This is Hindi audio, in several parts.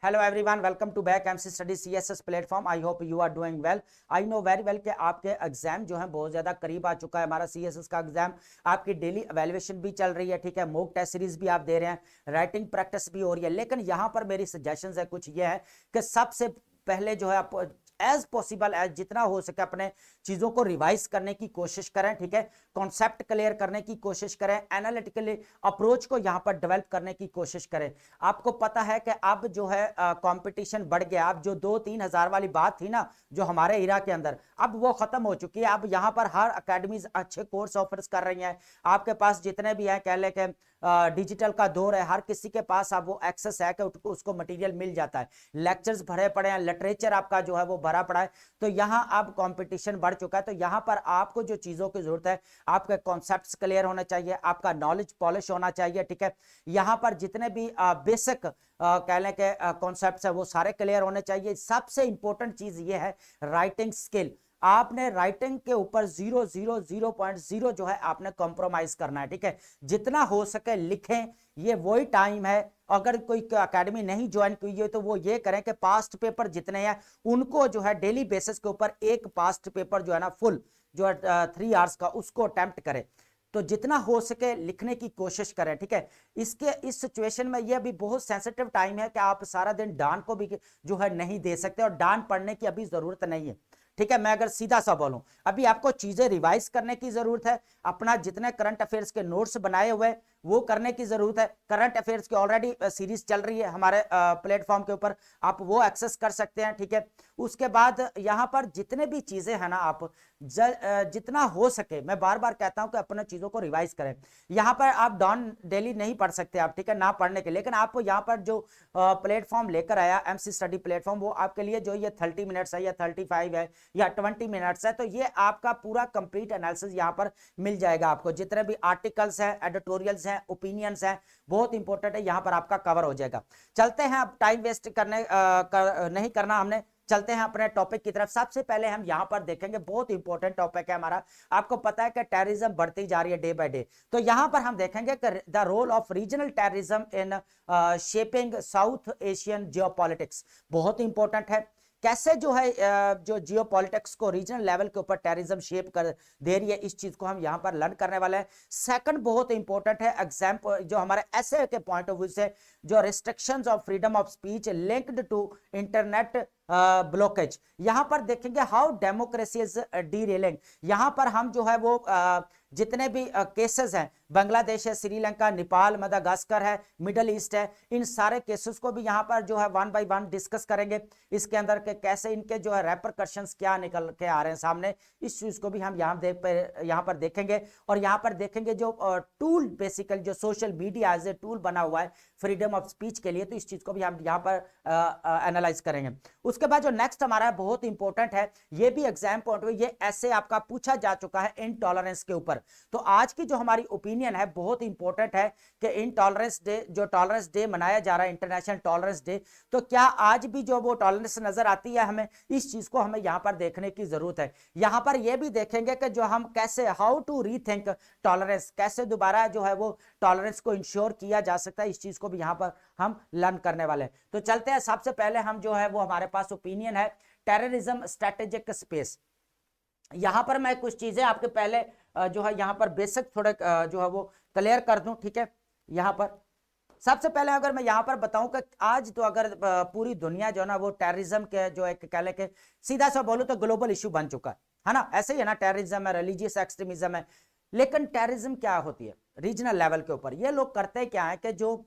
Hello everyone, welcome to back MC study CSS platform. I hope you are doing well. I know very well कि आपके एग्जाम जो है बहुत ज्यादा करीब आ चुका है। हमारा सीएसएस का एग्जाम, आपकी डेली एवेल्युएशन भी चल रही है, ठीक है। मॉक टेस्ट सीरीज भी आप दे रहे हैं, राइटिंग प्रैक्टिस भी हो रही है। लेकिन यहाँ पर मेरी सजेशंस है कुछ ये है कि सबसे पहले जो है आप एज पॉसिबल एज जितना हो सके अपने चीजों को रिवाइज करने की कोशिश करें, ठीक है। कॉन्सेप्ट क्लियर करने की कोशिश करें, एनालिटिकली अप्रोच को यहां पर डेवलप करने की कोशिश करें। आपको पता है कि अब जो है कंपटीशन बढ़ गया। अब जो 2-3 हजार वाली बात थी ना जो हमारे इरा के अंदर, अब वो खत्म हो चुकी है। अब यहां पर हर अकेडमीज अच्छे कोर्स ऑफर्स कर रही हैं। आपके पास जितने भी हैं, कह ले के डिजिटल का दौर है, हर किसी के पास अब वो एक्सेस है कि उसको मटेरियल मिल जाता है। लेक्चर्स भरे पड़े हैं, लिटरेचर आपका जो है वो भरा पड़ा है। तो यहां अब कंपटीशन बढ़ चुका है। तो यहां पर आपको जो चीजों की जरूरत है, आपके कॉन्सेप्ट्स क्लियर होने चाहिए, आपका नॉलेज पॉलिश होना चाहिए, ठीक है। यहां पर जितने भी बेसिक कह लें के कॉन्सेप्ट्स है वो सारे क्लियर होने चाहिए। सबसे इंपॉर्टेंट चीज ये है राइटिंग स्किल। आपने राइटिंग के ऊपर 0.0 जो है आपने कॉम्प्रोमाइज करना है, ठीक है। जितना हो सके लिखें, ये वही टाइम है। अगर कोई एकेडमी नहीं ज्वाइन की है तो वो ये करें कि पास्ट पेपर जितने हैं उनको जो है डेली बेसिस के ऊपर एक पास्ट पेपर जो है ना फुल जो है 3 आवर्स का उसको अटेम्प्ट करें। तो जितना हो सके लिखने की कोशिश करें, ठीक है। इसके इस सिचुएशन में यह भी बहुत सेंसिटिव टाइम है कि आप सारा दिन डान को भी जो है नहीं दे सकते, और डान पढ़ने की अभी जरूरत नहीं है, ठीक है। मैं अगर सीधा सा बोलूं, अभी आपको चीजें रिवाइज करने की जरूरत है। अपना जितने करंट अफेयर्स के नोट्स बनाए हुए वो करने की जरूरत है। करंट अफेयर्स की ऑलरेडी सीरीज चल रही है हमारे प्लेटफॉर्म के ऊपर, आप वो एक्सेस कर सकते हैं, ठीक है। उसके बाद यहां पर जितने भी चीजें हैं ना, आप जितना हो सके, मैं बार बार कहता हूं कि अपने चीजों को रिवाइज करें। यहां पर आप डॉन डेली नहीं पढ़ सकते आप, ठीक है, ना पढ़ने के। लेकिन आप यहां पर जो प्लेटफॉर्म लेकर आया एमसी स्टडी प्लेटफॉर्म, वो आपके लिए जो ये 30 मिनट्स है या 35 है या 20 मिनट्स है, तो ये आपका पूरा कंप्लीट एनालिसिस यहाँ पर मिल जाएगा आपको। जितने भी आर्टिकल्स हैं, एडिटोरियल्स हैं, ओपिनियंस हैं, बहुत इंपॉर्टेंट है, यहाँ पर आपका कवर हो जाएगा। चलते हैं, अब टाइम वेस्ट नहीं करना हमने, चलते हैं अपने टॉपिक की तरफ। सबसे पहले हम यहां पर देखेंगे, बहुत इंपॉर्टेंट टॉपिक है हमारा। आपको पता है कि टेररिज्म बढ़ती जा रही है डे बाय डे। तो यहां पर हम देखेंगे कि the role of regional terrorism in shaping South Asian geopolitics, बहुत इंपॉर्टेंट है। कैसे जो है जो जियोपॉलिटिक्स को रीजनल लेवल के ऊपर टेररिज्म शेप कर दे रही है, इस चीज को हम यहां पर लर्न करने वाले हैं। सेकंड बहुत इंपॉर्टेंट है एग्जाम जो हमारे ऐसे के पॉइंट ऑफ व्यू से, जो restrictions of freedom of speech linked to internet blockage. यहां पर देखेंगे हाउ डेमोक्रेसी इज डीरेलिंग। यहां पर हम जो है वो जितने भी केसेस हैं, बांग्लादेश है, श्रीलंका, नेपाल, मदागास्कर है, मिडल ईस्ट है, इन सारे केसेस को भी यहां पर जो है 1 बाय 1 डिस्कस करेंगे। इसके अंदर के कैसे इनके जो है रेपरकशंस क्या निकल के आ रहे हैं सामने, इस चीज को भी हम यहाँ पर देखेंगे। और यहाँ पर देखेंगे जो टूल बेसिकली जो social media as a tool बना हुआ है फ्रीडम ऑफ स्पीच के लिए, तो इस चीज को भी हम यहाँ पर एनालाइज करेंगे। उसके बाद जो नेक्स्ट हमारा बहुत इंपॉर्टेंट है, ये भी एग्जाम पॉइंट में ये ऐसे आपका पूछा जा चुका है इनटॉलरेंस के ऊपर। तो आज की जो हमारी ओपिनियन है बहुत इंपॉर्टेंट है कि इनटॉलरेंस डे, जो टॉलरेंस डे मनाया जा रहा है, इंटरनेशनल टॉलरेंस डे, तो क्या आज भी जो वो टॉलरेंस नजर आती है हमें, इस चीज को हमें यहाँ पर देखने की जरूरत है। यहाँ पर यह भी देखेंगे कि जो हम कैसे हाउ टू रीथिंक टॉलरेंस, कैसे दोबारा जो है वो टॉलरेंस को इंश्योर किया जा सकता है, इस चीज को भी यहाँ पर हम लर्न करने वाले हैं। तो चलते हैं, सबसे पहले हम जो है वो हमारे पास ओपिनियन है टेररिज्म स्ट्रेटेजिक स्पेस। यहां पर मैं कुछ चीजें आपके पहले जो है यहाँ पर बेसिक थोड़े जो है वो क्लियर कर दूं, ठीक है। यहाँ पर सबसे पहले अगर मैं यहाँ पर बताऊं कि आज तो अगर पूरी दुनिया जो है ना वो टेररिज्म के जो एक कह ले के सीधा सा बोलूं तो ग्लोबल इशू बन चुका है ना। ऐसे ही है ना, टेररिज्म है, रिलीजियस एक्सट्रीमिज्म है। लेकिन टेररिज्म क्या होती है रीजनल लेवल के ऊपर, ये लोग करते क्या है कि जो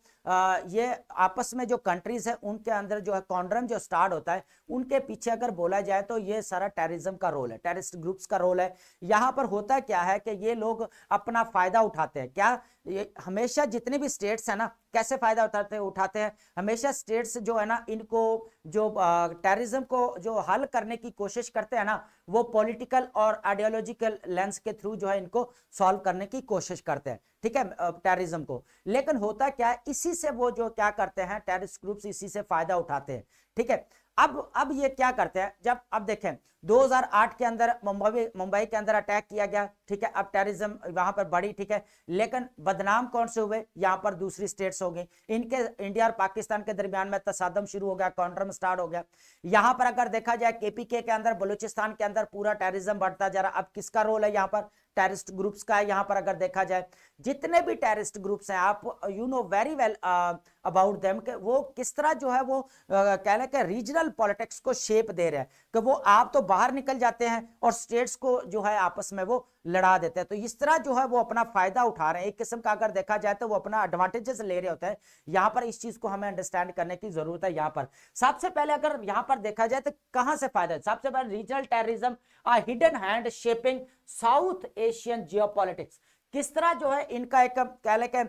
ये आपस में जो कंट्रीज है उनके अंदर जो है कॉन्ड्रम जो स्टार्ट होता है, उनके पीछे अगर बोला जाए तो ये सारा टेररिज्म का रोल है, टेररिस्ट ग्रुप्स का रोल है। यहाँ पर होता क्या है कि ये लोग अपना फायदा उठाते हैं। क्या ये हमेशा जितने भी स्टेट्स है ना, कैसे फायदा उठाते हैं हमेशा स्टेट्स जो है ना, इनको जो टेररिज्म को जो हल करने की कोशिश करते हैं ना, वो पॉलिटिकल और आइडियोलॉजिकल लेंस के थ्रू जो है इनको सॉल्व करने की कोशिश करते हैं, ठीक है, टेररिज्म को। लेकिन होता क्या है, इसी से वो जो क्या करते हैं टेररिस्ट ग्रुप्स इसी से फायदा उठाते हैं, ठीक है। अब ये क्या करते हैं, जब अब देखें 2008 के अंदर मुंबई के अंदर अटैक किया गया, ठीक है, अब टेररिज्म वहां पर बढ़ी, ठीक है, लेकिन बदनाम कौन से हुए, यहां पर दूसरी स्टेट्स हो गई, इनके इंडिया और पाकिस्तान के दरमियान में तसादम शुरू हो गया, कॉन्ट्रम स्टार्ट हो गया। यहां पर अगर देखा जाए केपीके के अंदर, बलूचिस्तान के अंदर पूरा टेररिज्म बढ़ता जा रहा। अब किसका रोल है यहाँ पर, टेररिस्ट ग्रुप्स का है। यहाँ पर अगर देखा जाए जितने भी टेररिस्ट ग्रुप्स हैं, आप you know very well about them, कि वो किस तरह जो है वो कह लें कि रीजनल पॉलिटिक्स को शेप दे रहे हैं, कि वो आप तो बाहर निकल जाते हैं और स्टेट्स को जो है आपस में वो लड़ा देते हैं। तो इस तरह जो है वो अपना फायदा उठा रहे हैं, एक किस्म का अगर देखा जाए तो वो अपना एडवांटेजेस ले रहे होते हैं। यहाँ पर इस चीज को हमें अंडरस्टैंड करने की जरूरत है। यहाँ पर सबसे पहले अगर यहाँ पर देखा जाए तो कहां से फायदा है, सबसे पहले regional terrorism a hidden hand shaping South Asian geopolitics. किस तरह जो है इनका एक कह ले के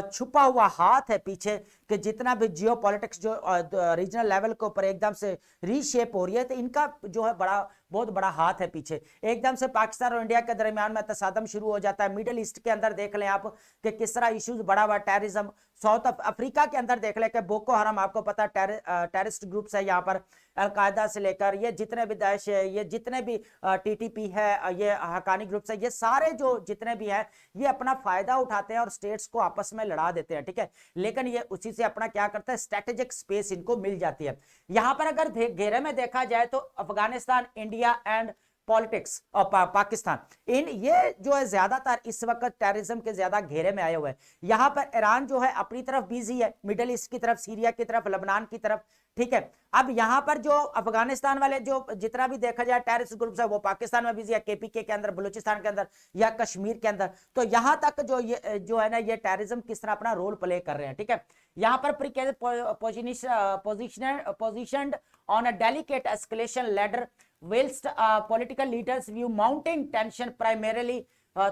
छुपा हुआ हाथ है पीछे, कि जितना भी जियो पॉलिटिक्स जो रीजनल लेवल के ऊपर एकदम से रीशेप हो रही है, तो इनका जो है बहुत बड़ा हाथ है पीछे। एकदम से पाकिस्तान और इंडिया के दरमियान में तसादम शुरू हो जाता है। मिडिल ईस्ट के अंदर देख लें आप कि किस तरह इश्यूज बड़ा हुआ, टेररिज्म। साउथ अफ्रीका के अंदर देख लें कि बोको हराम, आपको पता टेररिस्ट ग्रुप्स है यहाँ पर, अलकायदा से लेकर ये जितने भी दाइश है, ये जितने भी टीटीपी है, ये हकानी ग्रुप्स है, ये सारे जो जितने भी है ये अपना फायदा उठाते हैं और स्टेट्स को आपस में लड़ा देते हैं, ठीक है। लेकिन ये उसी से अपना क्या करता है, स्ट्रेटेजिक स्पेस इनको मिल जाती है। यहां पर अगर घेरे में देखा जाए तो अफगानिस्तान, इंडिया एंड पॉलिटिक्स और पाकिस्तान, इन ये जो है ज्यादातर इस वक्त टेररिज्म के ज्यादा घेरे में आए हुए हैं। यहां पर ईरान जो है अपनी तरफ बिजी है, मिडिल ईस्ट की तरफ, सीरिया की तरफ, लेबनान की तरफ, ठीक है। अब यहां पर जो अफगानिस्तान वाले जो जितना भी देखा जाए टेररिस्ट ग्रुप्स है, वो पाकिस्तान में बिजी है, केपीके के अंदर, बलूचिस्तान के अंदर या कश्मीर के अंदर। तो यहां तक जो है ना ये टेररिज्म किस तरह अपना रोल प्ले कर रहे हैं, ठीक है। यहां पर positioned on a delicate escalation ladder whilst political leaders view mounting tension primarily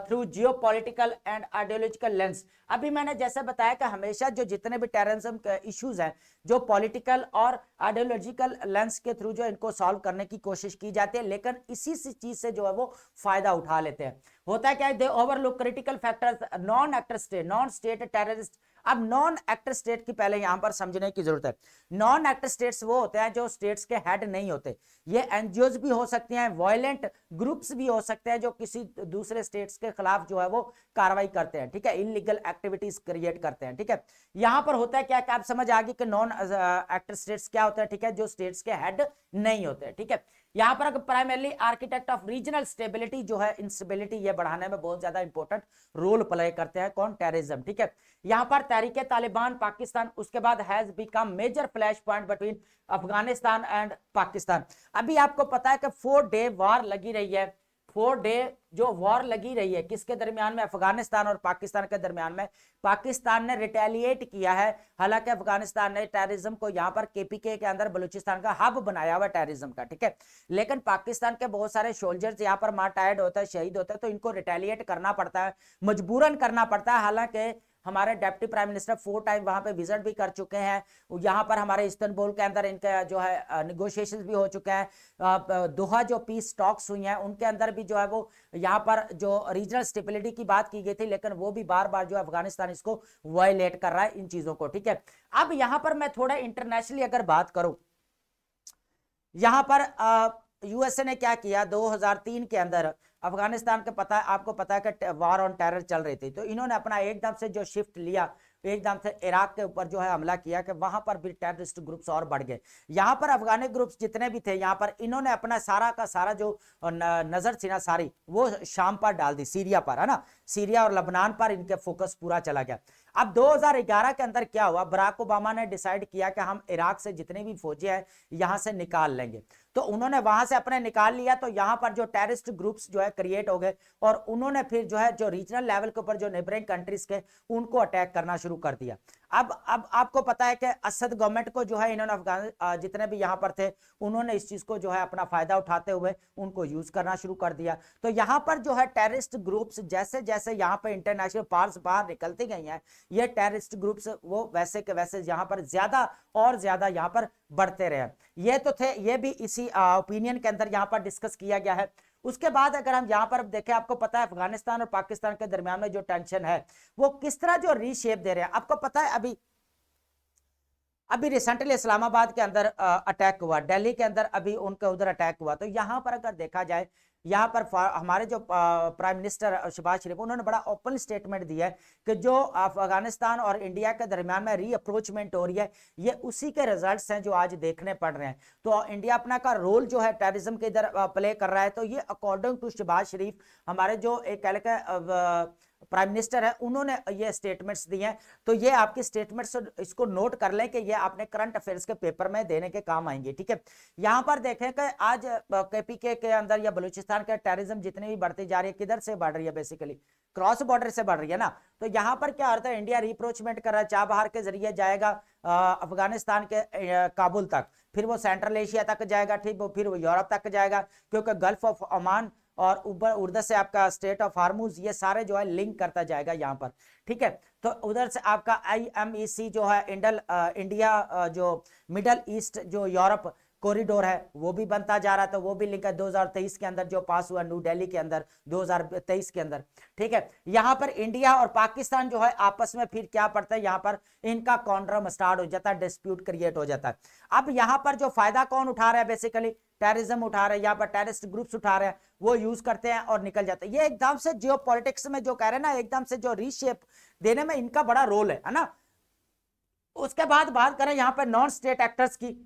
through geopolitical and ideological lens। अभी मैंने जैसे बताया कि हमेशा जो जितने भी टेररिज्म के इश्यूज हैं, जो पॉलिटिकल और आइडियोलॉजिकल लेंस के थ्रू जो इनको सॉल्व करने की कोशिश की जाती है, लेकिन इसी चीज से जो है वो फायदा उठा लेते हैं। होता है क्या है, they overlook critical factors, non actor state, non state terrorist. अब नॉन एक्टर स्टेट की पहले यहां पर समझने की जरूरत है। नॉन एक्टर स्टेट्स वो होते हैं जो स्टेट्स के हेड नहीं होते। ये एनजीओज भी हो सकते हैं, वायलेंट ग्रुप्स भी हो सकते हैं, जो किसी दूसरे स्टेट्स के खिलाफ जो है वो कार्रवाई करते हैं, ठीक है, इनलीगल एक्टिविटीज क्रिएट करते हैं, ठीक है। यहां पर होता है क्या, आप समझ आ गई कि नॉन एक्टर स्टेट्स क्या होता है, ठीक है, जो स्टेट्स के हेड नहीं होते, ठीक है। यहां पर primarily architect of regional stability जो है, इंस्टेबिलिटी ये बढ़ाने में बहुत ज्यादा इंपॉर्टेंट रोल प्ले करते हैं कौन, टेररिज्म, ठीक है। यहां पर तहरीके तालिबान पाकिस्तान, उसके बाद has become major flash point between Afghanistan and Pakistan. अभी आपको पता है कि 4 डे वार लगी रही है, 4 डे जो वॉर लगी रही है किसके दरमियान में, अफगानिस्तान और पाकिस्तान के दरमियान में। पाकिस्तान ने रिटेलिएट किया है, हालांकि अफगानिस्तान ने टेररिज्म को यहां पर केपीके के अंदर बलूचिस्तान का हब बनाया हुआ टेररिज्म का, ठीक है। लेकिन पाकिस्तान के बहुत सारे सोल्जर्स यहां पर मार्टायर्ड होते हैं, शहीद होते हैं, तो इनको रिटेलिएट करना पड़ता है, मजबूरन करना पड़ता है। हालांकि हमारे डिप्टी प्राइम मिनिस्टर 4 टाइम वहां पे विजिट भी कर चुके हैं। यहाँ पर हमारे इस्तांबुल के अंदर इनके जो है निगोशिएशंस भी हो चुके हैं। दोहा जो पीस टॉक्स हुई हैं उनके अंदर भी जो है वो यहाँ पर जो रीजनल स्टेबिलिटी की बात की गई थी, लेकिन वो भी बार बार जो अफगानिस्तान इसको वायलेट कर रहा है इन चीजों को, ठीक है। अब यहाँ पर मैं थोड़ा इंटरनेशनली अगर बात करूं, यहाँ पर यूएसए ने क्या किया 2003 के अंदर, अफगानिस्तान के पता आपको पता है कि वार ऑन टेरर चल रही थी, तो इन्होंने अपना एकदम से जो शिफ्ट लिया, एकदम से इराक के ऊपर जो है हमला किया, कि वहां पर भी टेररिस्ट ग्रुप्स और बढ़ गए। यहां पर अफगानी ग्रुप्स जितने भी थे, यहां पर इन्होंने अपना सारा का सारा जो नजर थी ना सारी, वो शाम पर डाल दी, सीरिया पर, है ना, सीरिया और लेबनान पर इनके फोकस पूरा चला गया। अब 2011 के अंदर क्या हुआ, बराक ओबामा ने डिसाइड किया कि हम इराक से जितने भी फौजी हैं यहां से निकाल लेंगे। तो उन्होंने वहां से अपने निकाल लिया, तो यहां पर जो टेररिस्ट ग्रुप्स जो है क्रिएट हो गए, और उन्होंने फिर जो है जो रीजनल लेवल के ऊपर जो नेबरिंग कंट्रीज के उनको अटैक करना शुरू कर दिया। अब आपको पता है कि असद गवर्नमेंट को जो है इन्होंने अफगान जितने भी यहां पर थे उन्होंने इस चीज को जो है अपना फायदा उठाते हुए उनको यूज करना शुरू कर दिया। तो यहां पर जो है टेररिस्ट ग्रुप्स जैसे जैसे यहां पर इंटरनेशनल पार्स बाहर निकलती गई हैं, ये टेररिस्ट ग्रुप्स वो वैसे के वैसे यहां पर ज्यादा और ज्यादा यहां पर बढ़ते रहे। ये तो थे, ये भी इसी ओपिनियन के अंदर यहां पर डिस्कस किया गया है। उसके बाद अगर हम यहां पर देखें, आपको पता है अफगानिस्तान और पाकिस्तान के दरमियान में जो टेंशन है वो किस तरह जो रीशेप दे रहे हैं। आपको पता है अभी अभी रिसेंटली इस्लामाबाद के अंदर अटैक हुआ, दिल्ली के अंदर अभी उनके उधर अटैक हुआ, तो यहाँ पर अगर देखा जाए, यहाँ पर हमारे जो प्राइम मिनिस्टर शहबाज शरीफ, उन्होंने बड़ा ओपन स्टेटमेंट दिया है कि जो अफगानिस्तान और इंडिया के दरमियान में रीअप्रोचमेंट हो रही है, ये उसी के रिजल्ट्स हैं जो आज देखने पड़ रहे हैं। तो इंडिया अपना का रोल जो है टेररिज्म के इधर प्ले कर रहा है, तो ये अकॉर्डिंग टू शहबाज शरीफ, हमारे जो एक कह के प्राइम मिनिस्टर है, उन्होंने ये स्टेटमेंट्स दिए हैं। तो ये आपकी स्टेटमेंट्स इसको नोट कर लें कि ये आपने करंट अफेयर्स के पेपर में देने के काम आएंगे, ठीक है। यहां पर देखें कि आज केपीके के अंदर या बलूचिस्तान के टेररिज्म जितनी भी बढ़ती जा रही है, किधर से बढ़ रही है, बेसिकली क्रॉस बॉर्डर से बढ़ रही है ना। तो यहां पर क्या होता है, इंडिया रिप्रोचमेंट कर रहा है, चाबहार के जरिए जाएगा अफगानिस्तान के काबुल तक, फिर वो सेंट्रल एशिया तक जाएगा, ठीक, फिर वो यूरोप तक जाएगा, क्योंकि गल्फ ऑफ ओमान और ऊपर उधर से आपका स्टेट ऑफ हार्मूज, ये सारे जो है लिंक करता जाएगा यहाँ पर, ठीक है। तो उधर से आपका IMEC जो है इंडिया जो मिडल ईस्ट जो यूरोप कॉरिडोर है, वो भी बनता जा रहा था, वो भी लिंक है 2023 के अंदर जो पास हुआ न्यू दिल्ली के अंदर 2023 के अंदर, ठीक है। यहाँ पर इंडिया और पाकिस्तान जो है आपस में फिर क्या पड़ता है, यहाँ पर इनका कॉन्ड्रम स्टार्ट हो जाता है, डिस्प्यूट क्रिएट हो जाता है। अब यहाँ पर जो फायदा कौन उठा रहा है, बेसिकली टेररिज्म उठा रहे हैं, यहाँ पर टेररिस्ट ग्रुप्स उठा रहे हैं, वो यूज करते हैं और निकल जाते हैं। ये एकदम से जियोपॉलिटिक्स में जो कह रहे हैं ना, एकदम से जो रीशेप देने में इनका बड़ा रोल है ना। उसके बाद बात करें यहाँ पर नॉन स्टेट एक्टर्स की,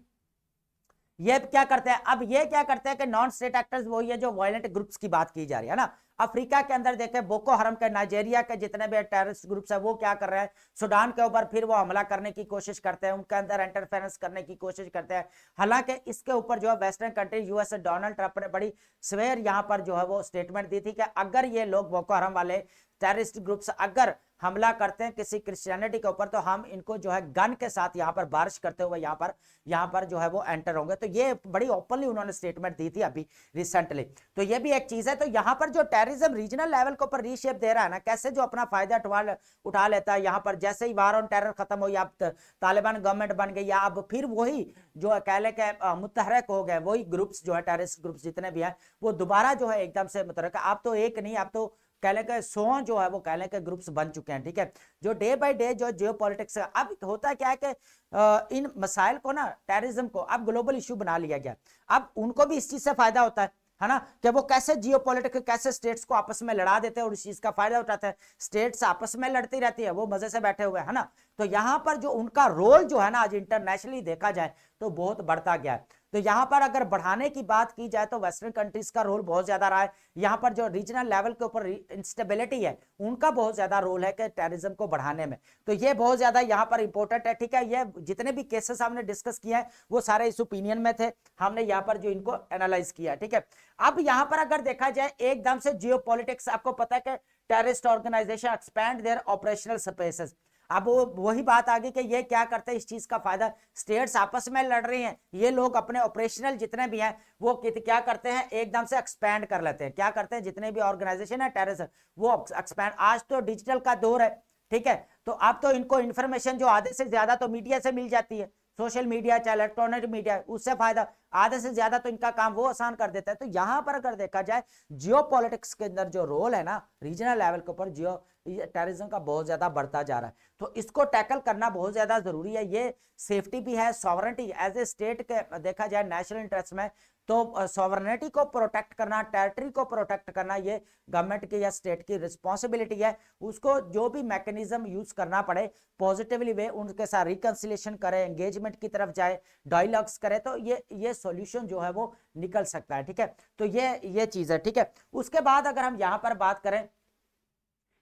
ये क्या करते हैं, अब ये क्या करते हैं कि नॉन स्टेट एक्टर्स वही है जो वायलेंट ग्रुप्स की बात की जा रही है ना। अफ्रीका के अंदर देखें, बोको हरम के, नाइजेरिया के जितने भी टेररिस्ट ग्रुप्स है, वो क्या कर रहे हैं, सूडान के ऊपर फिर वो हमला करने की कोशिश करते हैं, उनके अंदर इंटरफेरेंस करने की कोशिश करते हैं। हालांकि इसके ऊपर जो है western country, US Donald Trump ने बड़ी सवेर यहाँ पर जो है वो स्टेटमेंट दी थी कि अगर ये लोग बोको हरम वाले टेररिस्ट ग्रुप्स अगर हमला करते हैं किसी क्रिश्चियनिटी के ऊपर, तो हम इनको जो है गन के साथ यहाँ पर बारिश करते हुए यहाँ पर जो है वो एंटर होंगे। तो ये बड़ी ओपनली उन्होंने स्टेटमेंट दी थी अभी रिसेंटली। तो ये भी एक चीज है। तो यहाँ पर जो टेररिज्म रीजनल लेवल के ऊपर रीशेप दे रहा है ना, कैसे जो अपना फायदा उठा लेता है, यहाँ पर जैसे ही वार ऑन टेरर खत्म हो, या तालिबान गवर्नमेंट बन गई, या अब फिर वही जो कह ले के मुतहरक हो गए, वही ग्रुप्स जो है टेररिस्ट ग्रुप्स जितने भी हैं, वो दोबारा जो है एकदम से मुतहरक, आप तो एक नहीं, आप तो कह लें कि 100 जो है वो कह लें कि ग्रुप्स बन चुके हैं, ठीक है। जो डे बाय डे जो जियो पॉलिटिक्स है, अब होता क्या है कि इन मसाइल को ना, टेररिज्म को अब ग्लोबल इशू बना लिया गया। अब उनको भी इस चीज से फायदा होता है ना, कि वो कैसे जियो पॉलिटिक्स, कैसे स्टेट्स को आपस में लड़ा देते हैं और इस चीज का फायदा उठाते हैं। स्टेट्स आपस में लड़ती रहती है, वो मजे से बैठे हुए है ना। तो यहाँ पर जो उनका रोल जो है ना, आज इंटरनेशनली देखा जाए तो बहुत बढ़ता गया है। तो यहाँ पर अगर बढ़ाने की बात की जाए तो वेस्टर्न कंट्रीज का रोल बहुत ज्यादा रहा है। यहाँ पर जो रीजनल लेवल के ऊपर इंस्टेबिलिटी है, उनका बहुत ज्यादा रोल है कि टेररिज्म को बढ़ाने में। तो ये बहुत ज्यादा यहाँ पर इंपॉर्टेंट है, ठीक है। ये जितने भी केसेस हमने डिस्कस किए हैं वो सारे इस ओपिनियन में थे, हमने यहाँ पर जो इनको एनालाइज किया, ठीक है। अब यहाँ पर अगर देखा जाए एकदम से जियो पॉलिटिक्स, आपको पता है कि terrorist organisation expand their operational spaces. अब वो वही बात आ गई कि ये क्या करते हैं, इस चीज का फायदा, स्टेट्स आपस में लड़ रही हैं, ये लोग अपने ऑपरेशनल जितने भी हैं वो क्या करते हैं, एकदम से एक्सपैंड कर लेते हैं। क्या करते हैं, जितने भी ऑर्गेनाइजेशन है टेररिस्ट, वो एक्सपैंड। आज तो डिजिटल का दौर है, ठीक है। तो अब तो इनको इंफॉर्मेशन जो आधे से ज्यादा तो मीडिया से मिल जाती है, सोशल मीडिया चाहे इलेक्ट्रॉनिक मीडिया, उससे फायदा आधे से ज्यादा तो इनका काम वो आसान कर देता है। तो यहां पर अगर देखा जाए जियो पॉलिटिक्स के अंदर जो रोल है ना, रीजनल लेवल के ऊपर जियो टेररिज्म का बहुत ज्यादा बढ़ता जा रहा है। तो इसको टैकल करना बहुत ज्यादा जरूरी है। ये सेफ्टी भी है, सॉवरेनिटी एज ए स्टेट के देखा जाए नेशनल इंटरेस्ट में, तो सॉवरेनिटी को प्रोटेक्ट करना, टेरिटरी को प्रोटेक्ट करना, ये गवर्नमेंट की या स्टेट की रिस्पॉन्सिबिलिटी है। उसको जो भी मैकेनिज्म यूज करना पड़े पॉजिटिवली वे, उनके साथ रिकंसिलेशन करे, एंगेजमेंट की तरफ जाए, डायलॉग्स करे, तो ये सॉल्यूशन जो है वो निकल सकता है, ठीक है। तो ये चीज है, ठीक है। उसके बाद अगर हम यहां पर बात करें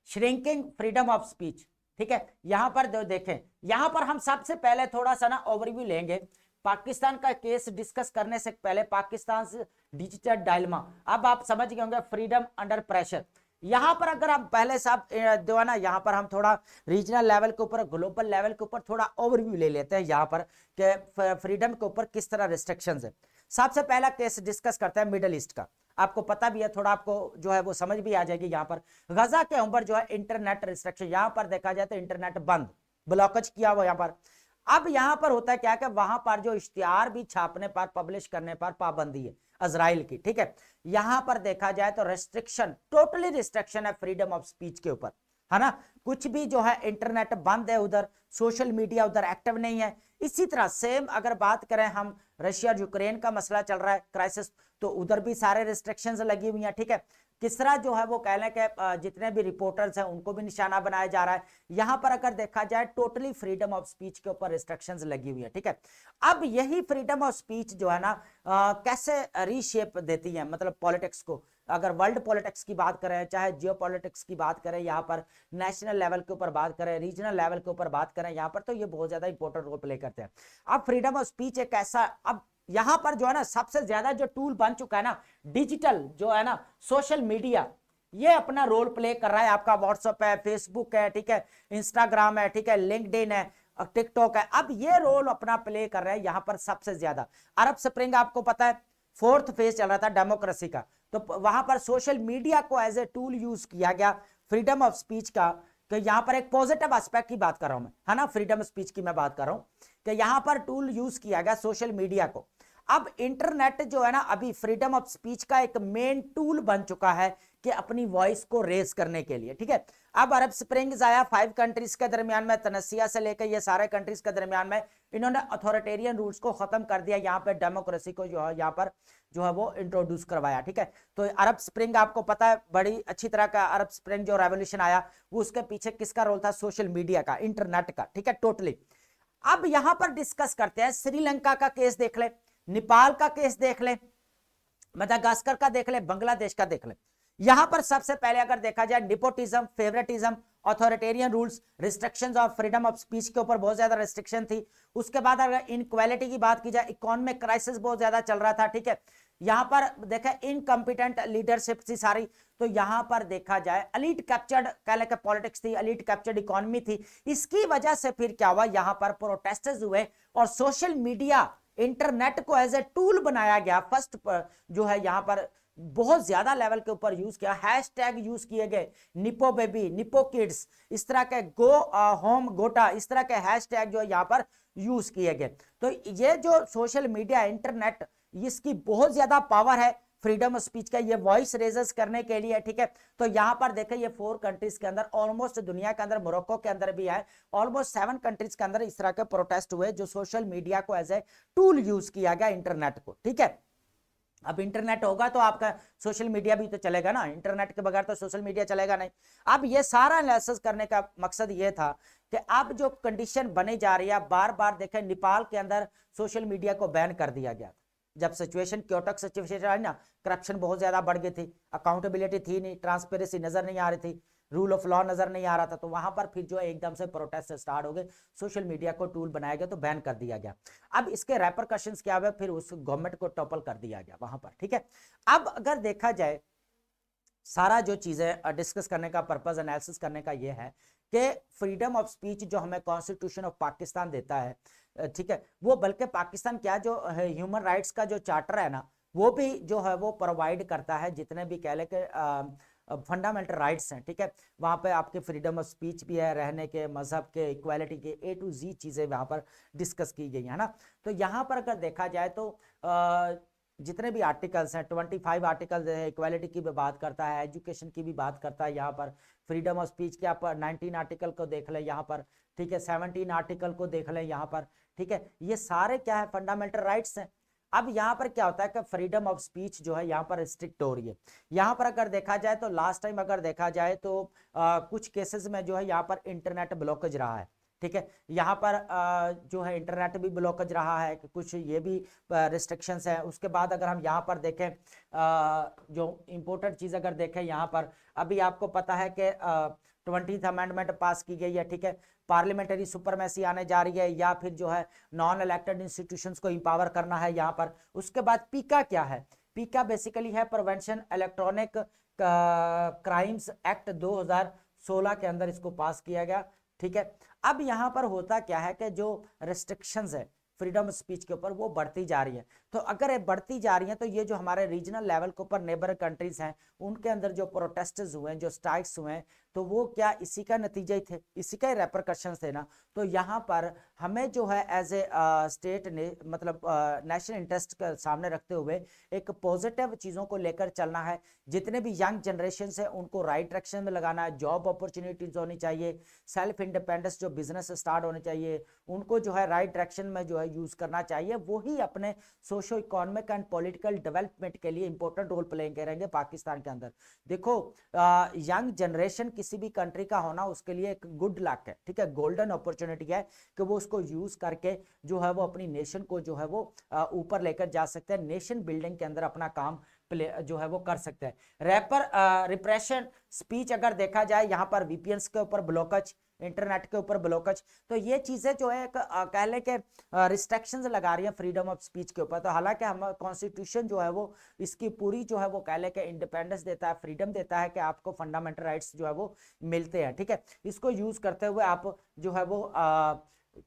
श्रिंकिंग फ्रीडम ऑफ स्पीच, ठीक है। यहां पर देखें, यहां पर हम सबसे पहले थोड़ा सा ना ओवरव्यू लेंगे पाकिस्तान का केस डिस्कस करने से पहले, पाकिस्तान से डिजिटल डायलमा। अब आप समझ गए होंगे फ्रीडम अंडर प्रेशर। यहां पर अगर हम पहले साहब जो है ना, यहां पर हम थोड़ा रीजनल लेवल के ऊपर, ग्लोबल लेवल के ऊपर थोड़ा ओवरव्यू ले लेते हैं यहां पर कि फ्रीडम के ऊपर किस तरह रिस्ट्रिक्शंस है। सबसे पहला केस डिस्कस करते हैं मिडिल ईस्ट का। आपको पता भी है, थोड़ा आपको जो है वो समझ भी आ जाएगी। यहाँ पर गजा के ऊपर जो है इंटरनेट रिस्ट्रिक्शन, यहाँ पर देखा जाए तो इंटरनेट बंद, ब्लॉकेज किया हुआ यहाँ पर। अब यहाँ पर होता है क्या कि वहां पर जो इश्तिहार भी छापने पर, पब्लिश करने पर पाबंदी है इजराइल की, ठीक है। यहां पर देखा जाए तो रेस्ट्रिक्शन, टोटली रिस्ट्रिक्शन है फ्रीडम ऑफ स्पीच के ऊपर, है ना, कुछ भी जो है इंटरनेट बंद है, उधर सोशल मीडिया उधर एक्टिव नहीं है। इसी तरह सेम अगर बात करें हम, रशिया और यूक्रेन का मसला चल रहा है क्राइसिस, तो उधर भी सारे रिस्ट्रिक्शंस लगी हुई हैं, ठीक है। किस तरह जो है वो कह लें कि जितने भी रिपोर्टर्स हैं उनको भी निशाना बनाया जा रहा है। यहां पर अगर देखा जाए टोटली फ्रीडम ऑफ स्पीच के ऊपर रिस्ट्रिक्शंस लगी हुई है, ठीक है। अब यही फ्रीडम ऑफ स्पीच जो है ना कैसे रीशेप देती है मतलब पॉलिटिक्स को। अगर वर्ल्ड पॉलिटिक्स की बात करें, चाहे जियो पॉलिटिक्स की बात करें, यहाँ पर नेशनल लेवल के ऊपर बात करें, रीजनल लेवल के ऊपर बात करें, यहाँ पर तो ये बहुत ज्यादा इंपॉर्टेंट रोल प्ले करते हैं। अब फ्रीडम ऑफ स्पीच एक ऐसा, अब यहां पर जो है ना सबसे ज्यादा जो टूल बन चुका है ना डिजिटल जो है ना सोशल मीडिया, ये अपना रोल प्ले कर रहा है। आपका व्हाट्सएप है, फेसबुक है, ठीक है, इंस्टाग्राम है, ठीक है, लिंक्डइन है, टिकटॉक है, अब ये रोल अपना प्ले कर रहे हैं यहां पर सबसे ज्यादा। अरब स्प्रिंग आपको पता है फोर्थ फेज चल रहा था डेमोक्रेसी का, तो वहां पर सोशल मीडिया को एज ए टूल यूज किया गया फ्रीडम ऑफ स्पीच का। कि यहां पर एक पॉजिटिव एस्पेक्ट की बात कर रहा हूं मैं, है ना, फ्रीडम ऑफ स्पीच की मैं बात कर रहा हूं कि यहां पर टूल यूज किया गया सोशल मीडिया को। अब इंटरनेट जो है ना अभी फ्रीडम ऑफ स्पीच का एक मेन टूल बन चुका है कि अपनी वॉइस को रेज करने के लिए, ठीक है। अब अरब स्प्रिंग्स आया, 5 कंट्रीज के दरमियान में, तनसिया से लेकर ये सारे कंट्रीज के दरमियान में इन्होंने अथॉरिटेरियन रूल्स को खत्म कर दिया, यहाँ पे डेमोक्रेसी को जो है यहाँ पर जो है वो इंट्रोड्यूस करवाया, ठीक है। तो अरब स्प्रिंग आपको पता है बड़ी अच्छी तरह का, अरब स्प्रिंग जो रेवोल्यूशन आया वो उसके पीछे किसका रोल था, सोशल मीडिया का, इंटरनेट का, ठीक है, टोटली। अब यहां पर डिस्कस करते हैं, श्रीलंका का केस देख ले, नेपाल का केस देख ले, मदागास्कर का देख ले, बांग्लादेश का देख ले। यहां पर सबसे पहले अगर देखा जाए nepotism, favouritism, authoritarian rules, restrictions of freedom of speech के ऊपर बहुत ज्यादा रिस्ट्रिक्शन थी। उसके बाद अगर इनक्वालिटी की बात की जाए, इकोनॉमिक क्राइसिस बहुत ज्यादा चल रहा था, ठीक है। यहां पर देखा इनकम्पिटेंट लीडरशिप थी सारी, तो यहां पर देखा जाए एलीट कैप्चर्ड कह लेकर पॉलिटिक्स थी, एलीट कैप्चर्ड इकोनॉमी थी। इसकी वजह से फिर क्या हुआ, यहां पर प्रोटेस्ट्स हुए और सोशल मीडिया, इंटरनेट को एज ए टूल बनाया गया। फर्स्ट जो है यहां पर बहुत ज्यादा लेवल के ऊपर यूज किया, हैशटैग यूज किए गए, निपो बेबी, निपो किड्स, इस तरह के गो होम गोटा, इस तरह के हैशटैग जो है यहां पर यूज किए गए। तो ये जो सोशल मीडिया, इंटरनेट, इसकी बहुत ज्यादा पावर है फ्रीडम ऑफ स्पीच का, ये वॉइस रेजर्स करने के लिए, ठीक है। तो यहां पर देखें ये 4 कंट्रीज के अंदर, ऑलमोस्ट दुनिया के अंदर, मोरक्को के अंदर भी है, ऑलमोस्ट 7 कंट्रीज के अंदर इस तरह के प्रोटेस्ट हुए जो सोशल मीडिया को एज ए टूल यूज किया गया, इंटरनेट को, ठीक है। अब इंटरनेट होगा तो आपका सोशल मीडिया भी तो चलेगा ना, इंटरनेट के बगैर तो सोशल मीडिया चलेगा नहीं। अब ये सारा एनालिसिस करने का मकसद ये था कि अब जो कंडीशन बनी जा रही है, बार बार देखें नेपाल के अंदर सोशल मीडिया को बैन कर दिया गया, जब सिचुएशन क्योटक सिचुएशन आई ना, करप्शन बहुत ज्यादा बढ़ गई थी, अकाउंटेबिलिटी थी नहीं, ट्रांसपेरेंसी नजर नहीं आ रही थी, रूल ऑफ लॉ नजर नहीं आ रहा था, तो वहां पर फिर जो है एकदम से प्रोटेस्ट स्टार्ट हो गए, सोशल मीडिया को टूल बनाया गया, तो बैन कर दिया गया। अब इसके रेपरकशंस क्या हुए, फिर उस गवर्नमेंट को टॉपल कर दिया गया वहां पर, ठीक है। अब अगर देखा जाए सारा जो चीजें डिस्कस करने का पर्पस, एनालिसिस करने का ये है कि फ्रीडम ऑफ स्पीच जो हमें कॉन्स्टिट्यूशन ऑफ पाकिस्तान देता है, ठीक है, वो बल्कि पाकिस्तान क्या जो ह्यूमन राइट्स का जो चार्टर है ना, वो भी जो है वो प्रोवाइड करता है जितने भी कह ले के फंडामेंटल राइट्स हैं, ठीक है। वहां पे आपके फ्रीडम ऑफ स्पीच भी है, रहने के, मजहब के, इक्वालिटी के, A to Z चीजें वहां पर डिस्कस की गई है ना। तो यहाँ पर अगर देखा जाए तो जितने भी आर्टिकल्स हैं, 25 आर्टिकल है, इक्वालिटी की भी बात करता है, एजुकेशन की भी बात करता है, यहाँ पर फ्रीडम ऑफ स्पीच के आप 19 आर्टिकल को देख लें यहाँ पर, ठीक है, 17 आर्टिकल को देख लें यहाँ पर, ठीक है, ये सारे क्या है फंडामेंटल राइट्स हैं। अब यहाँ पर क्या होता है कि फ्रीडम ऑफ स्पीच जो है यहाँ पर रिस्ट्रिक्ट हो रही है। यहाँ पर अगर देखा जाए तो लास्ट टाइम अगर देखा जाए तो कुछ केसेस में जो है यहाँ पर इंटरनेट ब्लॉकेज रहा है, ठीक है। यहाँ पर जो है इंटरनेट भी ब्लॉकेज रहा है, कुछ ये भी रिस्ट्रिक्शंस है। उसके बाद अगर हम यहाँ पर देखें जो इम्पोर्टेंट चीज अगर देखें यहाँ पर, अभी आपको पता है कि 20th अमेंडमेंट पास की गई है, ठीक है, पार्लियामेंटरी सुपरमेसी आने जा रही है, या फिर जो है नॉन इलेक्टेड इंस्टीट्यूशंस को इंपावर करना है यहाँ पर। उसके बाद पीका क्या है, पीका बेसिकली है प्रिवेंशन इलेक्ट्रॉनिक क्राइम्स एक्ट 2016 के अंदर इसको पास किया गया, ठीक है। अब यहाँ पर होता क्या है कि जो रिस्ट्रिक्शंस है फ्रीडम ऑफ स्पीच के ऊपर वो बढ़ती जा रही है। तो अगर ये बढ़ती जा रही हैं तो ये जो हमारे रीजनल लेवल के ऊपर नेबर कंट्रीज हैं उनके अंदर जो प्रोटेस्ट्स हुए हैं, जो स्ट्राइक्स हुए हैं, तो वो क्या इसी का नतीजा ही थे, इसी का ही रेपरकशंस थे ना। तो यहाँ पर हमें जो है एज ए स्टेट ने मतलब नेशनल इंटरेस्ट का सामने रखते हुए एक पॉजिटिव चीज़ों को लेकर चलना है। जितने भी यंग जनरेशन है उनको राइट डायरेक्शन में लगाना है, जॉब अपॉर्चुनिटीज होनी चाहिए, सेल्फ इंडिपेंडेंस जो बिजनेस स्टार्ट होने चाहिए उनको जो है राइट डायरेक्शन में जो है यूज करना चाहिए। वही अपने socio economic and political development के लिए इंपॉर्टेंट रोल प्ले करेंगे पाकिस्तान के अंदर। देखो यंग जनरेशन किसी भी कंट्री का होना उसके लिए एक गुड लक है, ठीक है, गोल्डन अपॉर्चुनिटी है कि वो उसको यूज करके जो है वो अपनी नेशन को जो है वो ऊपर लेकर जा सकते हैं, नेशन बिल्डिंग के अंदर अपना काम प्ले जो है वो कर सकते हैं। रैपर रिप्रेशन स्पीच अगर देखा जाए, यहाँ पर वीपीएन के ऊपर ब्लॉकेज, इंटरनेट के ऊपर ब्लॉकेज, तो ये चीजें जो है कह ले के रिस्ट्रिक्शंस लगा रही है फ्रीडम ऑफ स्पीच के ऊपर। तो हालांकि हम कॉन्स्टिट्यूशन जो है वो इसकी पूरी जो है वो कह ले के इंडिपेंडेंस देता है, फ्रीडम देता है कि आपको फंडामेंटल राइट्स जो है वो मिलते हैं, ठीक है। इसको यूज करते हुए आप जो है वो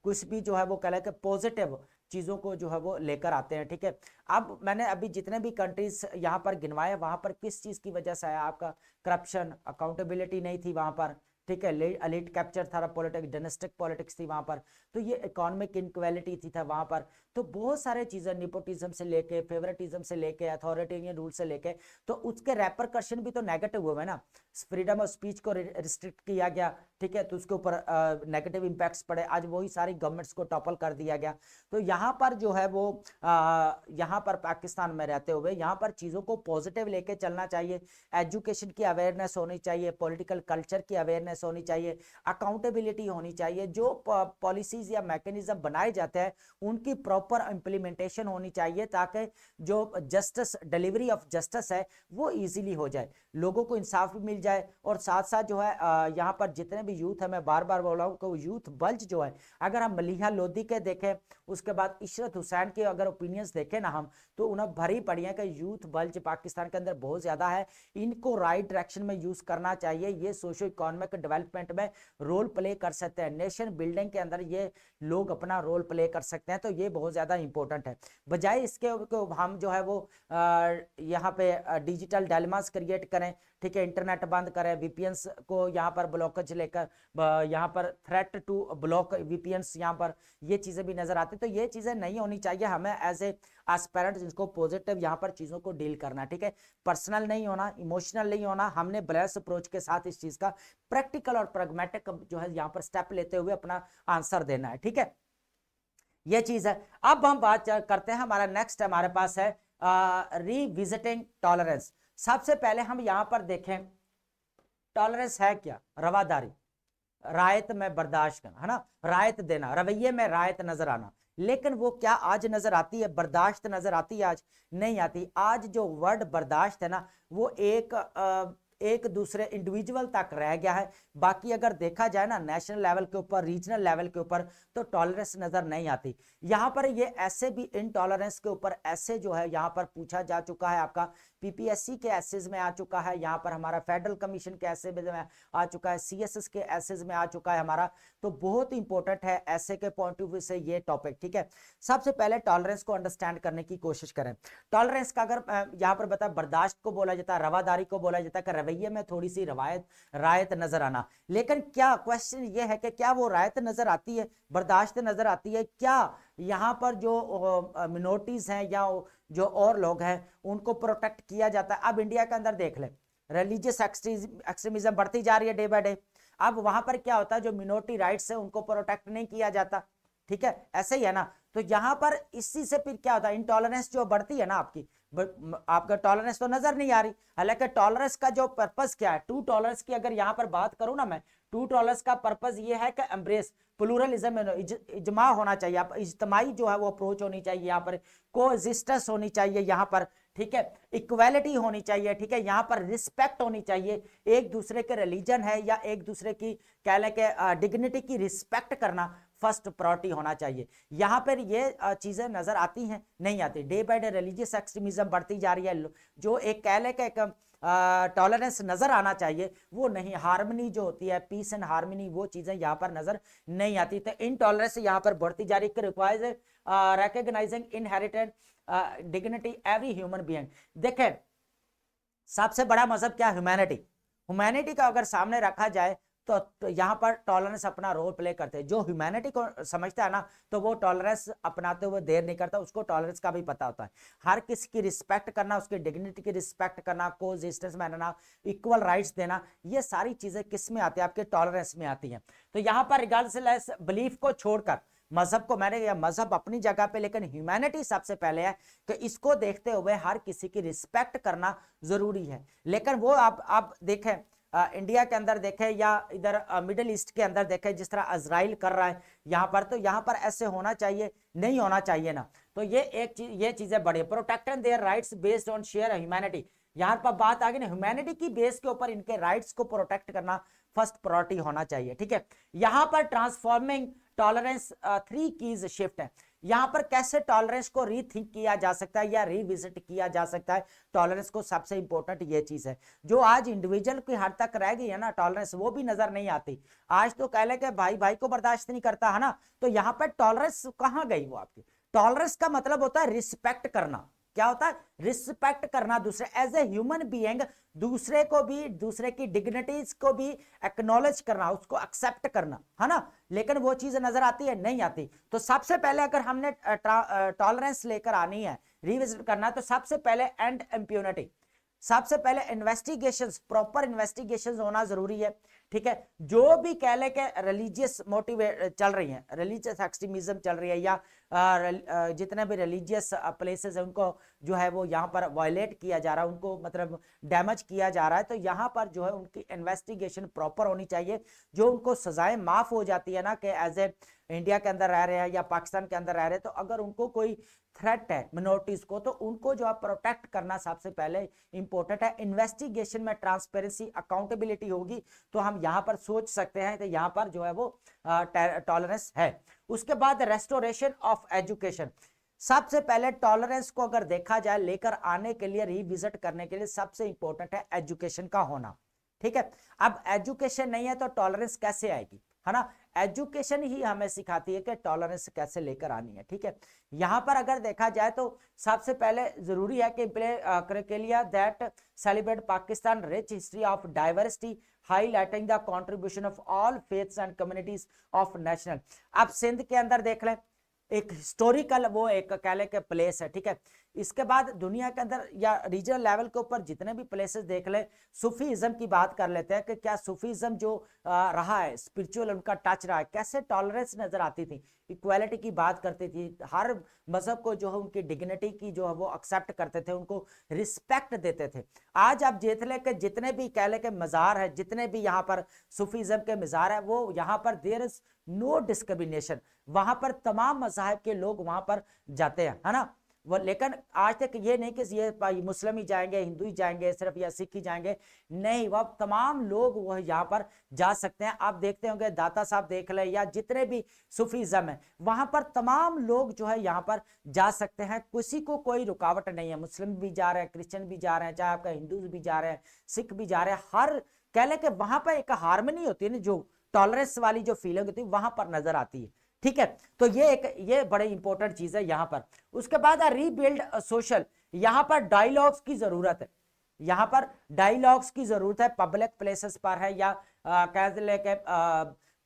कुछ भी जो है वो कह ले के पॉजिटिव चीजों को जो है वो लेकर आते हैं, ठीक है। अब मैंने अभी जितने भी कंट्रीज यहाँ पर गिनवाए वहां पर किस चीज की वजह से आया, आपका करप्शन, अकाउंटेबिलिटी नहीं थी वहां पर, ठीक है, एलिट कैप्चर था, पॉलिटिक्स, डायनेस्टिक पॉलिटिक्स थी वहां पर, तो ये इकोनॉमिक इनक्वालिटी थी था वहां पर। तो बहुत सारे चीजें निपोटिज्म से लेके, फेवरेटिज्म से लेके, अथॉरिटेरियन रूल से लेके, तो उसके रेपरकशन भी तो नेगेटिव हुए ना। फ्रीडम ऑफ स्पीच को रिस्ट्रिक्ट किया गया, ठीक है, तो उसके ऊपर नेगेटिव इंपैक्ट्स पड़े, आज वही सारी गवर्नमेंट्स को टॉपल कर दिया गया। तो यहाँ पर जो है वो यहाँ पर पाकिस्तान में रहते हुए यहाँ पर चीज़ों को पॉजिटिव लेके चलना चाहिए। एजुकेशन की अवेयरनेस होनी चाहिए, पॉलिटिकल कल्चर की अवेयरनेस होनी चाहिए, अकाउंटेबिलिटी होनी चाहिए, जो पॉलिसीज या मैकेनिज्म बनाए जाते हैं उनकी प्रॉपर इंप्लीमेंटेशन होनी चाहिए, ताकि जो जस्टिस, डिलीवरी ऑफ जस्टिस है वो इजीली हो जाए, लोगों को इंसाफ भी मिल जाए। और साथ साथ जो है यहाँ पर जितने भी यूथ है, मैं बार बार बोल रहा हूँ कि यूथ बल्ज जो है, अगर हम मलिहा लोधी के देखें, उसके बाद इशरत हुसैन के अगर ओपिनियंस देखें ना हम, तो उन्हें भरी पड़ी है कि यूथ बल्ज पाकिस्तान के अंदर बहुत ज्यादा है, इनको राइट डायरेक्शन में यूज करना चाहिए। ये सोशो इकोनॉमिक डेवलपमेंट में रोल प्ले कर सकते हैं, नेशन बिल्डिंग के अंदर ये लोग अपना रोल प्ले कर सकते हैं, तो ये बहुत ज्यादा इंपॉर्टेंट है। बजाय इसके हम जो है वो यहाँ पे डिजिटल डायलेमास क्रिएट करें, ठीक है, इंटरनेट बंद करें, वीपीएन्स को यहाँ पर ब्लॉकेज लेकर, यहाँ पर थ्रेट टू ब्लॉक वीपीएन्स यहाँ पर ये चीजें भी नजर आती, तो ये चीजें नहीं होनी चाहिए। हमें एज ए एस्पेरेंट जिसको पॉजिटिव यहाँ पर चीजों को डील करना, ठीक है, पर्सनल नहीं होना, इमोशनल नहीं होना, हमने बैलेंस अप्रोच के साथ इस चीज का प्रैक्टिकल और प्रैग्मेटिक जो है यहाँ पर स्टेप लेते हुए अपना आंसर देना है, ठीक है, ये चीज है। अब हम बात करते हैं, हमारा नेक्स्ट हमारे पास है रिविजिटिंग टॉलरेंस। सबसे पहले हम यहां पर देखें टॉलरेंस है क्या, रवादारी, रायत में बर्दाश्त करना, है ना, रायत देना, रवैये में रायत नजर आना। लेकिन वो क्या आज नजर आती है, बर्दाश्त नजर आती है आज? नहीं आती। आज जो वर्ड बर्दाश्त है ना वो एक दूसरे इंडिविजुअल तक रह गया है। बाकी अगर देखा जाए ना नेशनल लेवल के ऊपर, रीजनल लेवल के ऊपर, तो टॉलरेंस नजर नहीं आती। यहाँ पर ये ऐसे भी इनटॉलरेंस के ऊपर ऐसे जो है यहाँ पर पूछा जा चुका है, आपका पीपीएससी के एसेज में आ चुका है, यहाँ पर हमारा फेडरल कमीशन के एसे में आ चुका है, सीएसएस के एसेज में आ चुका है हमारा। तो बहुत इंपॉर्टेंट है ऐसे के पॉइंट ऑफ व्यू से ये टॉपिक, ठीक है। सबसे पहले टॉलरेंस को अंडरस्टैंड करने की कोशिश करें। टॉलरेंस का अगर यहाँ पर बता, बर्दाश्त को बोला जाता है, रवादारी को बोला जाता है कि रवैये में थोड़ी सी रायत नजर आना। लेकिन क्या क्वेश्चन ये है कि क्या वो रायत नजर आती है, बर्दाश्त नजर आती है क्या? यहाँ पर जो मिनोरिटीज हैं या जो और लोग हैं उनको प्रोटेक्ट किया जाता है? अब इंडिया के अंदर देख ले, रिलीजियस एक्सट्रीमिज्म बढ़ती जा रही है डे बाय डे। अब वहां पर क्या होता है, जो मिनोरिटी राइट्स है उनको प्रोटेक्ट नहीं किया जाता, ठीक है, ऐसे ही है ना। तो यहाँ पर इसी से फिर क्या होता है, इंटॉलरेंस जो बढ़ती है ना आपकी, आपका टॉलरेंस तो नजर नहीं आ रही। हालांकि टॉलरेंस का जो पर्पस क्या है, टू टॉलरेंस की अगर यहाँ पर बात करूं ना मैं, टू टॉलरेंस का पर्पस ये है कि एम्ब्रेस प्लूरलिज्म, इजमा होना चाहिए, आप इज्तमाही जो है वो अप्रोच होनी चाहिए, यहाँ पर कोएग्जिस्टेंस होनी चाहिए यहाँ पर, ठीक है, इक्वालिटी होनी चाहिए, ठीक है, यहाँ पर रिस्पेक्ट होनी चाहिए, एक दूसरे के रिलीजन है या एक दूसरे की कह लें कि डिग्निटी की रिस्पेक्ट करना फर्स्ट प्रायोरिटी होना चाहिए। यहाँ पर ये चीजें नजर आती हैं, नहीं आती। Day by day religious extremism बढ़ती जा रही है, जो एक कह लें कि टॉलरेंस नजर आना चाहिए वो नहीं, हार्मनी जो होती है, पीस एंड हार्मनी, वो चीजें यहाँ पर नजर नहीं आती। तो इनटॉलरेंस यहाँ पर बढ़ती जा रही है। Requires recognising inherited dignity every human being. देखें सबसे बड़ा मजहब क्या, ह्यूमैनिटी। ह्यूमैनिटी का अगर सामने रखा जाए तो यहाँ पर टॉलरेंस अपना रोल प्ले करते हैं। जो ह्यूमैनिटी को समझता है ना तो वो टॉलरेंस अपनाते हुए देर नहीं करता, उसको टॉलरेंस का भी पता होता है। हर किसी की रिस्पेक्ट करना, उसकी डिग्निटी की रिस्पेक्ट करना, कोएग्जिस्टेंस मानना, इक्वल राइट्स देना, ये सारी चीजें किस में आती है, आपके टॉलरेंस में आती हैं। तो यहाँ पर रिगार्डलेस बिलीफ को छोड़कर मजहब को, मैंने या मजहब अपनी जगह पे, लेकिन ह्यूमैनिटी सबसे पहले है कि इसको देखते हुए हर किसी की रिस्पेक्ट करना जरूरी है। लेकिन वो आप देखें इंडिया के अंदर देखें या इधर मिडिल ईस्ट के अंदर देखें, जिस तरह इजराइल कर रहा है यहाँ पर, तो यहाँ पर ऐसे होना चाहिए, नहीं होना चाहिए ना। तो ये एक चीज, ये चीजें बड़ी, protecting their rights based on share humanity. यहाँ पर बात आ गई ना ह्यूमैनिटी की बेस के ऊपर, इनके राइट्स को प्रोटेक्ट करना फर्स्ट प्रायोरिटी होना चाहिए, ठीक है। यहाँ पर ट्रांसफॉर्मिंग टॉलरेंस 3 कीज शिफ्ट है। यहाँ पर कैसे टॉलरेंस को रीथिंक किया जा सकता है या रिविजिट किया जा सकता है, टॉलरेंस को सबसे इंपॉर्टेंट ये चीज है। जो आज इंडिविजुअल की हद तक रह गई है ना टॉलरेंस, वो भी नजर नहीं आती। आज तो कह ले कि भाई भाई को बर्दाश्त नहीं करता है ना, तो यहाँ पर टॉलरेंस कहाँ गई वो आपकी। टॉलरेंस का मतलब होता है रिस्पेक्ट करना। क्या होता है, रिस्पेक्ट करना दूसरे, एज ए ह्यूमन बीइंग दूसरे को भी, दूसरे की डिग्निटीज को भी एक्नॉलेज करना, उसको एक्सेप्ट करना, है ना। लेकिन वो चीज नजर आती है, नहीं आती। तो सबसे पहले अगर हमने टॉलरेंस लेकर आनी है, रिविजिट करना है, तो सबसे पहले एंड इम्प्यूनिटी, सबसे पहले इन्वेस्टिगेशंस, प्रॉपर इन्वेस्टिगेशंस होना जरूरी है, ठीक है। जो भी कह ले के रिलीजियस मोटिवेट चल रही है, रिलीजियस एक्सट्रीमिज्म चल रही है, या जितने भी रिलीजियस प्लेसेस है उनको जो है वो यहाँ पर वायलेट किया जा रहा है, उनको मतलब डैमेज किया जा रहा है, तो यहाँ पर जो है उनकी इन्वेस्टिगेशन प्रॉपर होनी चाहिए। जो उनको सजाएं माफ हो जाती है ना कि एज ए इंडिया के अंदर रह रहे हैं या पाकिस्तान के अंदर रह रहे हैं, तो अगर उनको कोई थ्रेट है मिनोरिटीज को, तो उनको जो है प्रोटेक्ट करना सबसे पहले इंपॉर्टेंट है। इन्वेस्टिगेशन में ट्रांसपेरेंसी, अकाउंटेबिलिटी होगी तो हम यहाँ पर सोच सकते हैं कि यहाँ पर जो है वो टॉलरेंस है। उसके बाद रेस्टोरेशन ऑफ एजुकेशन, सबसे पहले टॉलरेंस को अगर देखा जाए लेकर आने के लिए, रिविजिट करने के लिए सबसे इंपॉर्टेंट है एजुकेशन का होना, ठीक है। अब एजुकेशन नहीं है तो टॉलरेंस कैसे आएगी, है ना। एजुकेशन ही हमें सिखाती है कि टॉलरेंस कैसे लेकर आनी है, ठीक है। यहां पर अगर देखा जाए तो सबसे पहले जरूरी है कि curriculum that celebrate Pakistan rich history of diversity, highlighting the contribution of all faiths and communities of national. अब सिंध के अंदर देख लें, एक हिस्टोरिकल वो एक कह ले के प्लेस है, ठीक है। इसके बाद दुनिया के अंदर या रीजनल लेवल के ऊपर जितने भी प्लेसेस देख ले, सूफीज्म की बात कर लेते हैं कि क्या सूफीज्म जो रहा है, स्पिरिचुअल उनका टच रहा है, कैसे टॉलरेंस नजर आती थी, इक्वालिटी की बात करती थी, हर मजहब को जो है उनकी डिग्निटी की जो है वो एक्सेप्ट करते थे, उनको रिस्पेक्ट देते थे। आज आप देख ले कि जितने भी कह ले के मजार है, जितने भी यहाँ पर सूफीज्म के मजार है, वो यहाँ पर देयर इज नो डिस्क्रिमिनेशन, वहां पर तमाम मजाहब के लोग वहां पर जाते हैं, है ना। वो लेकिन आज तक ये नहीं कि ये मुस्लिम ही जाएंगे, हिंदू ही जाएंगे सिर्फ, या सिख ही जाएंगे, नहीं, वह तमाम लोग वो यहाँ पर जा सकते हैं। आप देखते होंगे दाता साहब देख ले, या जितने भी सूफीज्म है वहां पर तमाम लोग जो है यहाँ पर जा सकते हैं, किसी को कोई रुकावट नहीं है। मुस्लिम भी जा रहे हैं, क्रिश्चियन भी जा रहे हैं, चाहे आपका हिंदू भी जा रहे हैं, सिख भी जा रहे हैं, हर कह ले कि वहां पर एक हार्मनी होती है ना, जो टॉलरेंस वाली जो फीलिंग होती है वहां पर नजर आती है, ठीक है। तो ये बड़े इंपॉर्टेंट चीज है यहाँ पर। उसके बाद रीबिल्ड सोशल, यहाँ पर डायलॉग्स की जरूरत है, यहाँ पर डायलॉग्स की जरूरत है, पब्लिक प्लेसेस पर है, या कह ले के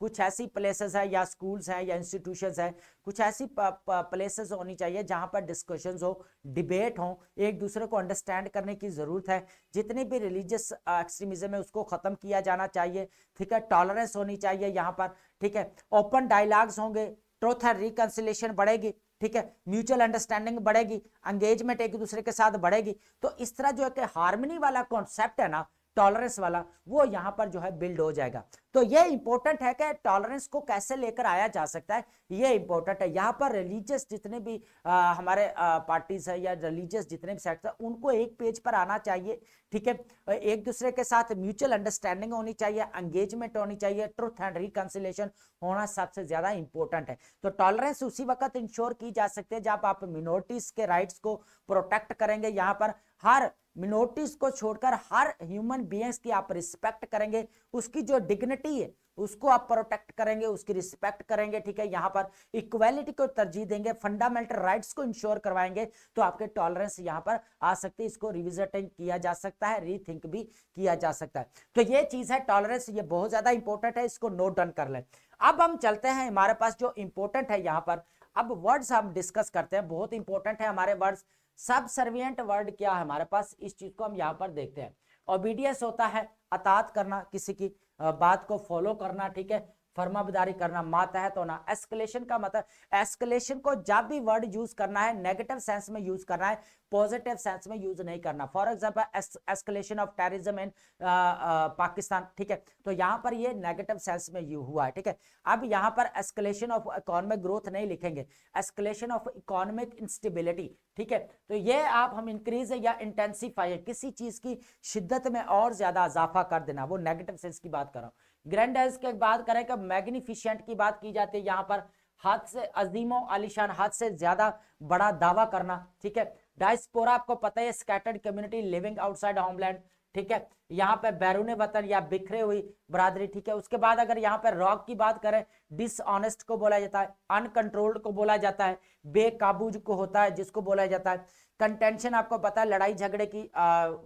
कुछ ऐसी प्लेसेस है, या स्कूल्स हैं, या इंस्टीट्यूशंस हैं, कुछ ऐसी प्लेसेस होनी चाहिए जहां पर डिस्कशंस हो, डिबेट हो, एक दूसरे को अंडरस्टैंड करने की जरूरत है। जितनी भी रिलीजियस एक्सट्रीमिज्म है उसको खत्म किया जाना चाहिए, ठीक है। टॉलरेंस होनी चाहिए यहाँ पर, ठीक है। ओपन डायलॉग्स होंगे, ट्रूथ एंड रिकंसिलिएशन बढ़ेगी, ठीक है, म्यूचुअल अंडरस्टैंडिंग बढ़ेगी, एंगेजमेंट एक दूसरे के साथ बढ़ेगी। तो इस तरह जो है कि हार्मनी वाला कॉन्सेप्ट है ना, टॉलरेंस वाला, वो यहां पर जो है बिल्ड हो जाएगा। तो ये इंपॉर्टेंट है कि टॉलरेंस को कैसे लेकर आया जा सकता है, ये इंपॉर्टेंट है। यहाँ पर रिलीजियस जितने भी हमारे पार्टीज है, या रिलीजियस जितने भी सेक्टर है, उनको एक पेज पर आना चाहिए, ठीक है। एक दूसरे के साथ म्यूचुअल अंडरस्टैंडिंग होनी चाहिए, एंगेजमेंट होनी चाहिए, ट्रुथ एंड रिकंसिलिएशन होना सबसे ज्यादा इंपॉर्टेंट है। तो टॉलरेंस उसी वक्त इंश्योर की जा सकती है जब आप मिनोरिटीज के राइट्स को प्रोटेक्ट करेंगे। यहाँ पर हर मिनोरिटीज को छोड़कर हर ह्यूमन बीइंग्स की आप रिस्पेक्ट करेंगे, उसकी जो डिग्निटी है उसको आप प्रोटेक्ट करेंगे, उसकी रिस्पेक्ट करेंगे, ठीक है। यहाँ पर इक्वालिटी को तरजीह देंगे, फंडामेंटल राइट्स को इंश्योर करवाएंगे, तो आपके टॉलरेंस यहाँ पर आ सकती है। इसको रिविजिटिंग किया जा सकता है, रीथिंक भी किया जा सकता है। तो ये चीज है टॉलरेंस, ये बहुत ज्यादा इंपॉर्टेंट है, इसको नोट डाउन कर लें। अब हम चलते हैं, हमारे पास जो इंपॉर्टेंट है यहाँ पर, अब वर्ड्स हम डिस्कस करते हैं, बहुत इंपॉर्टेंट है हमारे वर्ड्स। सबसर्विएंट वर्ड क्या है हमारे पास, इस चीज को हम यहाँ पर देखते हैं। ओबीडियंस होता है अतात करना, किसी की बात को फॉलो करना, ठीक है, फर्माबरदारी करना, मातहत होना। एस्केलेशन का मतलब, एस्केलेशन को जब भी वर्ड यूज करना है नेगेटिव सेंस में यूज करना है, पॉजिटिव सेंस में यूज नहीं करना। For example escalation of terrorism in Pakistan, ठीक है, तो यहाँ पर ये नेगेटिव सेंस में यूज हुआ है, ठीक है। अब यहाँ पर एस्केलेशन ऑफ इकोनॉमिक ग्रोथ नहीं लिखेंगे, एस्केलेशन ऑफ इकोनॉमिक इंस्टेबिलिटी, ठीक है। तो ये आप हम इंक्रीज या इंटेंसिफाई, किसी चीज की शिद्दत में और ज्यादा इजाफा कर देना, वो नेगेटिव सेंस की बात कर रहा हूँ। ग्रैंडाइज की बात करें कि मैग्निफिशेंट की बात की जाती है, यहाँ पर हद से अजीमो आलिशान, हद से ज्यादा बड़ा दावा करना, ठीक है। डायस्पोरा आपको पता है, scattered community living outside homeland, ठीक है। यहाँ पे बैरून वतन या बिखरे हुई बरादरी, ठीक है। उसके बाद अगर यहाँ पे रॉक की बात करें, डिसऑनेस्ट को बोला जाता है, अनकंट्रोल्ड को बोला जाता है, बेकाबू को होता है जिसको बोला जाता है। कंटेंशन आपको पता है, लड़ाई झगड़े की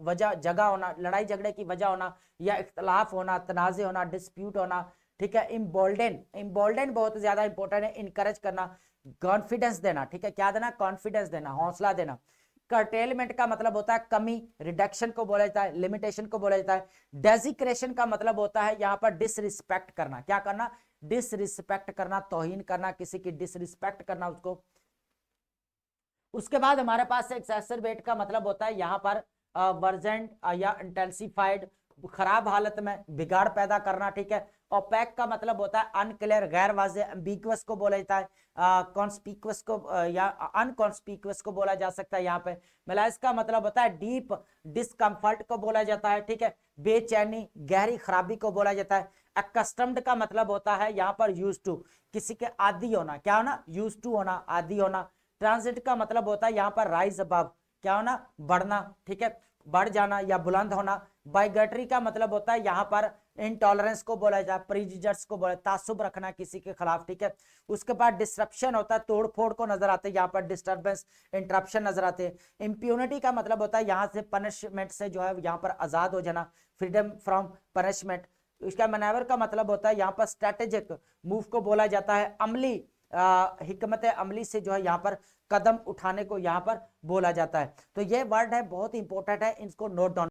वजह जगह होना, लड़ाई झगड़े की वजह होना या इख्तलाफ होना, तनाज़े होना, डिस्प्यूट होना, ठीक है। इम्बोल्डन, इम्बोल्डन बहुत ज्यादा इंपॉर्टेंट है, इनकरेज करना, कॉन्फिडेंस देना, ठीक है, क्या देना, कॉन्फिडेंस देना, हौसला देना। कर्टेलमेंट का मतलब होता है कमी, रिडक्शन को बोला जाता है, लिमिटेशन को बोला जाता है। डेजिक्रेशन का मतलब होता है यहाँ पर डिसरिस्पेक्ट करना, क्या करना, डिसरिस्पेक्ट करना, तौहीन करना, किसी की डिसरिस्पेक्ट करना उसको। उसके बाद हमारे पास एक्सैसरबेट का मतलब होता है यहाँ पर वर्जेंट या इंटेंसिफाइड, खराब हालत में बिगाड़ पैदा करना, ठीक है। ओपैक का मतलब होता है अनक्लियर, गैर वाज़ेह, एम्बिगुअस को बोला जाता है, कॉन्स्पिकुअस को या अनकॉन्स्पिकुअस को बोला जा सकता है यहाँ पे। मलाइस का मतलब होता है डीप डिस्कम्फर्ट को बोला जाता है, ठीक है, बेचैनी, गहरी खराबी को बोला जाता है। अकस्टम्ड का मतलब होता है यहाँ पर यूज टू, किसी के आदी होना, क्या होना, यूज टू होना, आदी होना। ट्रांजिट का मतलब होता है यहाँ पर राइज अबव, क्या होना, बढ़ना, ठीक है, बढ़ जाना या बुलंद होना। बाइगेटरी का मतलब होता है यहाँ पर इंटॉलरेंस को बोला जाता है, प्रीजुडिस को बोला, तासुब रखना किसी के खिलाफ, ठीक है। उसके बाद डिस्ट्रप्शन होता है, तोड़ फोड़ को नजर आते हैं, यहाँ पर डिस्टर्बेंस, इंटरप्शन नजर आते हैं। इम्प्यूनिटी का मतलब होता है यहाँ से पनिशमेंट से जो है यहाँ पर आजाद हो जाना, फ्रीडम फ्रॉम पनिशमेंट। इसका मैनेवर का मतलब होता है यहाँ पर स्ट्रेटेजिक मूव को बोला जाता है। अमली, हिकमत अमली से जो है यहाँ पर कदम उठाने को यहाँ पर बोला जाता है। तो ये वर्ड है, बहुत इंपॉर्टेंट है, इसको नोट डाउन